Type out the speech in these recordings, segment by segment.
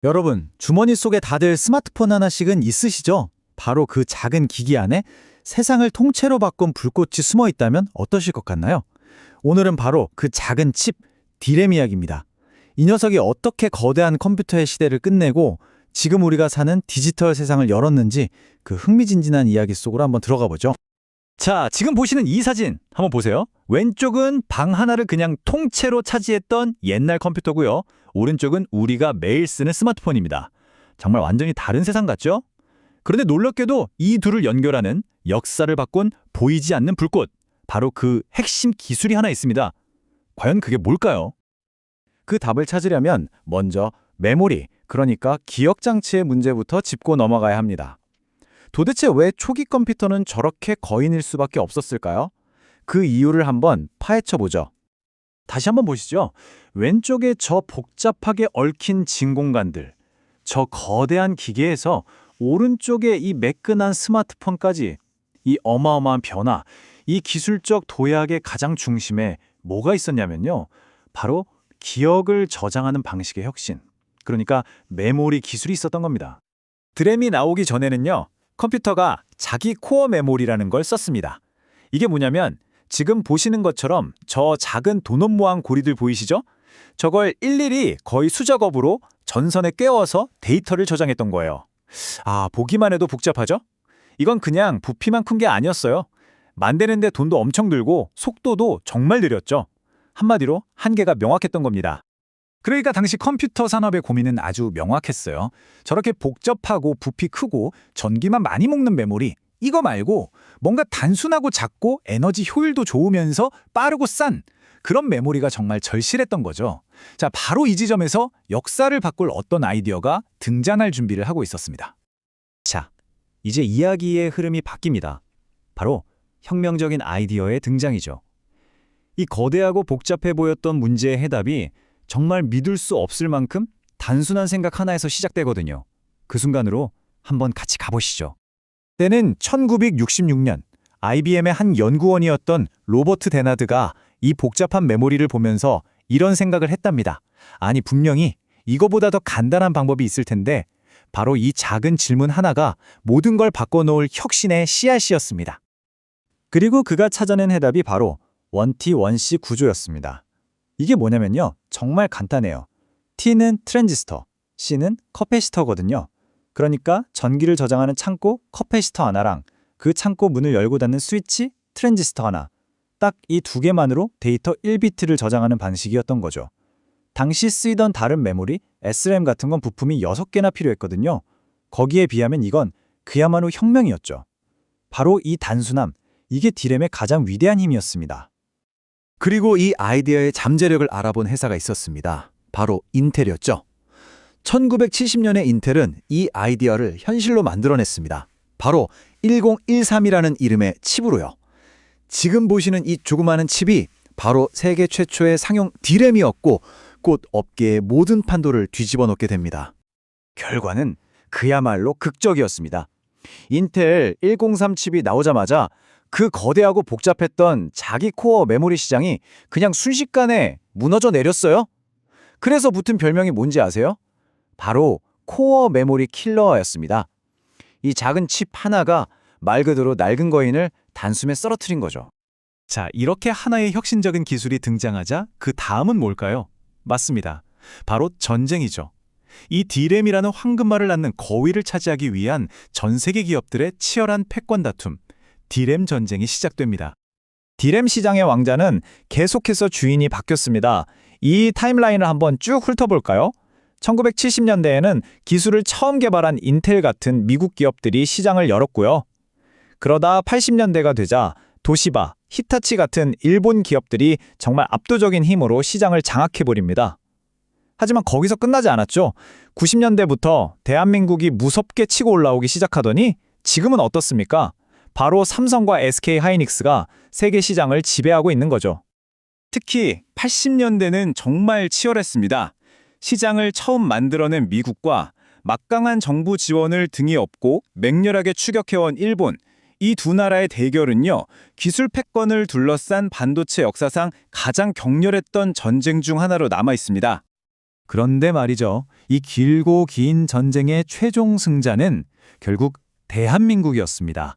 여러분, 주머니 속에 다들 스마트폰 하나씩은 있으시죠? 바로 그 작은 기기 안에 세상을 통째로 바꾼 불꽃이 숨어 있다면 어떠실 것 같나요? 오늘은 바로 그 작은 칩, 디램 이야기입니다. 이 녀석이 어떻게 거대한 컴퓨터의 시대를 끝내고 지금 우리가 사는 디지털 세상을 열었는지 그 흥미진진한 이야기 속으로 한번 들어가 보죠. 자, 지금 보시는 이 사진 한번 보세요. 왼쪽은 방 하나를 그냥 통째로 차지했던 옛날 컴퓨터고요. 오른쪽은 우리가 매일 쓰는 스마트폰입니다. 정말 완전히 다른 세상 같죠? 그런데 놀랍게도 이 둘을 연결하는 역사를 바꾼 보이지 않는 불꽃, 바로 그 핵심 기술이 하나 있습니다. 과연 그게 뭘까요? 그 답을 찾으려면 먼저 메모리, 그러니까 기억 장치의 문제부터 짚고 넘어가야 합니다. 도대체 왜 초기 컴퓨터는 저렇게 거인일 수밖에 없었을까요? 그 이유를 한번 파헤쳐 보죠. 다시 한번 보시죠. 왼쪽에 저 복잡하게 얽힌 진공관들, 저 거대한 기계에서 오른쪽에 이 매끈한 스마트폰까지, 이 어마어마한 변화, 이 기술적 도약의 가장 중심에 뭐가 있었냐면요. 바로 기억을 저장하는 방식의 혁신, 그러니까 메모리 기술이 있었던 겁니다. 드램이 나오기 전에는요, 컴퓨터가 자기 코어 메모리라는 걸 썼습니다. 이게 뭐냐면 지금 보시는 것처럼 저 작은 도넛 모양 고리들 보이시죠? 저걸 일일이 거의 수작업으로 전선에 꿰어서 데이터를 저장했던 거예요. 아, 보기만 해도 복잡하죠? 이건 그냥 부피만 큰 게 아니었어요. 만드는데 돈도 엄청 들고 속도도 정말 느렸죠. 한마디로 한계가 명확했던 겁니다. 그러니까 당시 컴퓨터 산업의 고민은 아주 명확했어요. 저렇게 복잡하고 부피 크고 전기만 많이 먹는 메모리, 이거 말고 뭔가 단순하고 작고 에너지 효율도 좋으면서 빠르고 싼 그런 메모리가 정말 절실했던 거죠. 자, 바로 이 지점에서 역사를 바꿀 어떤 아이디어가 등장할 준비를 하고 있었습니다. 자, 이제 이야기의 흐름이 바뀝니다. 바로 혁명적인 아이디어의 등장이죠. 이 거대하고 복잡해 보였던 문제의 해답이 정말 믿을 수 없을 만큼 단순한 생각 하나에서 시작되거든요. 그 순간으로 한번 같이 가보시죠. 때는 1966년 IBM의 한 연구원이었던 로버트 데나드가 이 복잡한 메모리를 보면서 이런 생각을 했답니다. 아니, 분명히 이거보다 더 간단한 방법이 있을 텐데 바로 이 작은 질문 하나가 모든 걸 바꿔놓을 혁신의 씨앗이었습니다. 그리고 그가 찾아낸 해답이 바로 1T 1C 구조였습니다. 이게 뭐냐면요, 정말 간단해요. T는 트랜지스터, C는 커패시터거든요. 그러니까 전기를 저장하는 창고 커패시터 하나랑 그 창고 문을 열고 닫는 스위치 트랜지스터 하나, 딱 이 두 개만으로 데이터 1비트를 저장하는 방식이었던 거죠. 당시 쓰이던 다른 메모리, SRAM 같은 건 부품이 6개나 필요했거든요. 거기에 비하면 이건 그야말로 혁명이었죠. 바로 이 단순함, 이게 디램의 가장 위대한 힘이었습니다. 그리고 이 아이디어의 잠재력을 알아본 회사가 있었습니다. 바로 인텔이었죠. 1970년에 인텔은 이 아이디어를 현실로 만들어냈습니다. 바로 1013이라는 이름의 칩으로요. 지금 보시는 이 조그마한 칩이 바로 세계 최초의 상용 디램이었고 곧 업계의 모든 판도를 뒤집어 놓게 됩니다. 결과는 그야말로 극적이었습니다. 인텔 103 칩이 나오자마자 그 거대하고 복잡했던 자기 코어 메모리 시장이 그냥 순식간에 무너져 내렸어요. 그래서 붙은 별명이 뭔지 아세요? 바로 코어 메모리 킬러였습니다. 이 작은 칩 하나가 말 그대로 낡은 거인을 단숨에 쓰러뜨린 거죠. 자, 이렇게 하나의 혁신적인 기술이 등장하자 그 다음은 뭘까요? 맞습니다. 바로 전쟁이죠. 이 디램이라는 황금알을 낳는 거위를 차지하기 위한 전 세계 기업들의 치열한 패권 다툼, 디램 전쟁이 시작됩니다. 디램 시장의 왕자는 계속해서 주인이 바뀌었습니다. 이 타임라인을 한번 쭉 훑어볼까요? 1970년대에는 기술을 처음 개발한 인텔 같은 미국 기업들이 시장을 열었고요. 그러다 80년대가 되자 도시바, 히타치 같은 일본 기업들이 정말 압도적인 힘으로 시장을 장악해버립니다. 하지만 거기서 끝나지 않았죠. 90년대부터 대한민국이 무섭게 치고 올라오기 시작하더니 지금은 어떻습니까? 바로 삼성과 SK 하이닉스가 세계 시장을 지배하고 있는 거죠. 특히 80년대는 정말 치열했습니다. 시장을 처음 만들어낸 미국과 막강한 정부 지원을 등에 업고 맹렬하게 추격해온 일본, 이 두 나라의 대결은요, 기술 패권을 둘러싼 반도체 역사상 가장 격렬했던 전쟁 중 하나로 남아 있습니다. 그런데 말이죠. 이 길고 긴 전쟁의 최종 승자는 결국 대한민국이었습니다.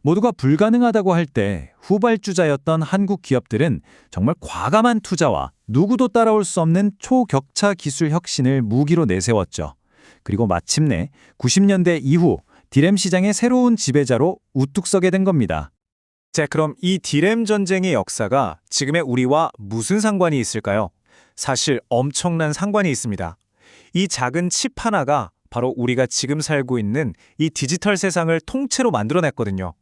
모두가 불가능하다고 할 때 후발주자였던 한국 기업들은 정말 과감한 투자와 누구도 따라올 수 없는 초격차 기술 혁신을 무기로 내세웠죠. 그리고 마침내 90년대 이후 디램 시장의 새로운 지배자로 우뚝 서게 된 겁니다. 자, 그럼 이 디램 전쟁의 역사가 지금의 우리와 무슨 상관이 있을까요? 사실 엄청난 상관이 있습니다. 이 작은 칩 하나가 바로 우리가 지금 살고 있는 이 디지털 세상을 통째로 만들어냈거든요.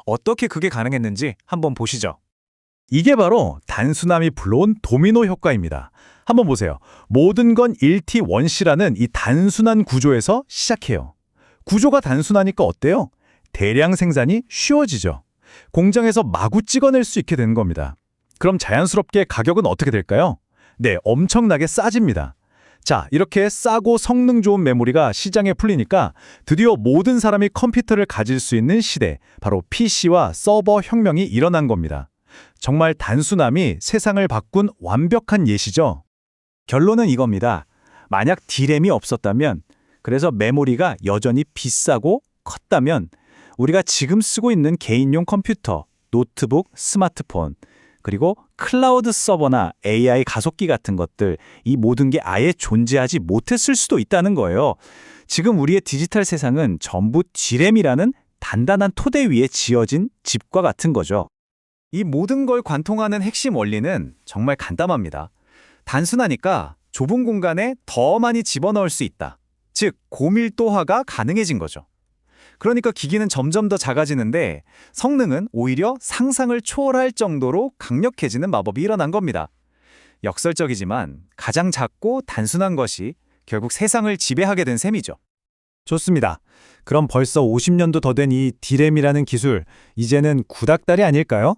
어떻게 그게 가능했는지 한번 보시죠. 이게 바로 단순함이 불러온 도미노 효과입니다. 한번 보세요. 모든 건 1T 원시라는 이 단순한 구조에서 시작해요. 구조가 단순하니까 어때요? 대량 생산이 쉬워지죠. 공장에서 마구 찍어낼 수 있게 되는 겁니다. 그럼 자연스럽게 가격은 어떻게 될까요? 네, 엄청나게 싸집니다. 자, 이렇게 싸고 성능 좋은 메모리가 시장에 풀리니까 드디어 모든 사람이 컴퓨터를 가질 수 있는 시대, 바로 PC와 서버 혁명이 일어난 겁니다. 정말 단순함이 세상을 바꾼 완벽한 예시죠. 결론은 이겁니다. 만약 디램이 없었다면, 그래서 메모리가 여전히 비싸고 컸다면 우리가 지금 쓰고 있는 개인용 컴퓨터, 노트북, 스마트폰, 그리고 클라우드 서버나 AI 가속기 같은 것들, 이 모든 게 아예 존재하지 못했을 수도 있다는 거예요. 지금 우리의 디지털 세상은 전부 디램이라는 단단한 토대 위에 지어진 집과 같은 거죠. 이 모든 걸 관통하는 핵심 원리는 정말 간단합니다. 단순하니까 좁은 공간에 더 많이 집어넣을 수 있다. 즉, 고밀도화가 가능해진 거죠. 그러니까 기기는 점점 더 작아지는데 성능은 오히려 상상을 초월할 정도로 강력해지는 마법이 일어난 겁니다. 역설적이지만 가장 작고 단순한 것이 결국 세상을 지배하게 된 셈이죠. 좋습니다. 그럼 벌써 50년도 더 된 이 디램이라는 기술, 이제는 구닥다리 아닐까요?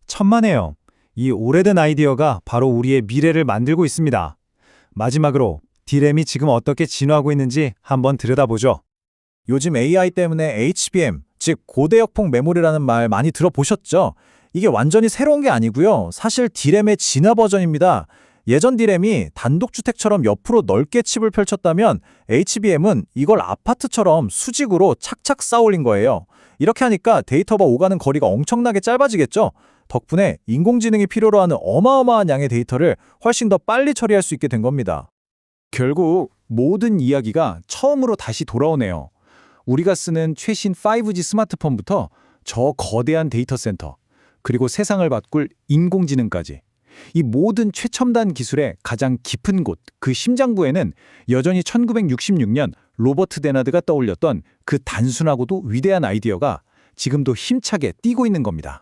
천만에요. 이 오래된 아이디어가 바로 우리의 미래를 만들고 있습니다. 마지막으로 디램이 지금 어떻게 진화하고 있는지 한번 들여다보죠. 요즘 AI 때문에 HBM, 즉 고대역폭 메모리라는 말 많이 들어보셨죠? 이게 완전히 새로운 게 아니고요. 사실 디램의 진화 버전입니다. 예전 디램이 단독주택처럼 옆으로 넓게 칩을 펼쳤다면 HBM은 이걸 아파트처럼 수직으로 착착 쌓아올린 거예요. 이렇게 하니까 데이터가 오가는 거리가 엄청나게 짧아지겠죠? 덕분에 인공지능이 필요로 하는 어마어마한 양의 데이터를 훨씬 더 빨리 처리할 수 있게 된 겁니다. 결국 모든 이야기가 처음으로 다시 돌아오네요. 우리가 쓰는 최신 5G 스마트폰부터 저 거대한 데이터 센터, 그리고 세상을 바꿀 인공지능까지. 이 모든 최첨단 기술의 가장 깊은 곳, 그 심장부에는 여전히 1966년 로버트 데나드가 떠올렸던 그 단순하고도 위대한 아이디어가 지금도 힘차게 뛰고 있는 겁니다.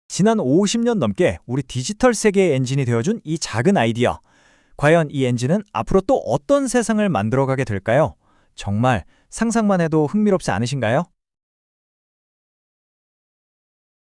지난 50년 넘게 우리 디지털 세계의 엔진이 되어준 이 작은 아이디어. 과연 이 엔진은 앞으로 또 어떤 세상을 만들어가게 될까요? 정말 상상만 해도 흥미롭지 않으신가요?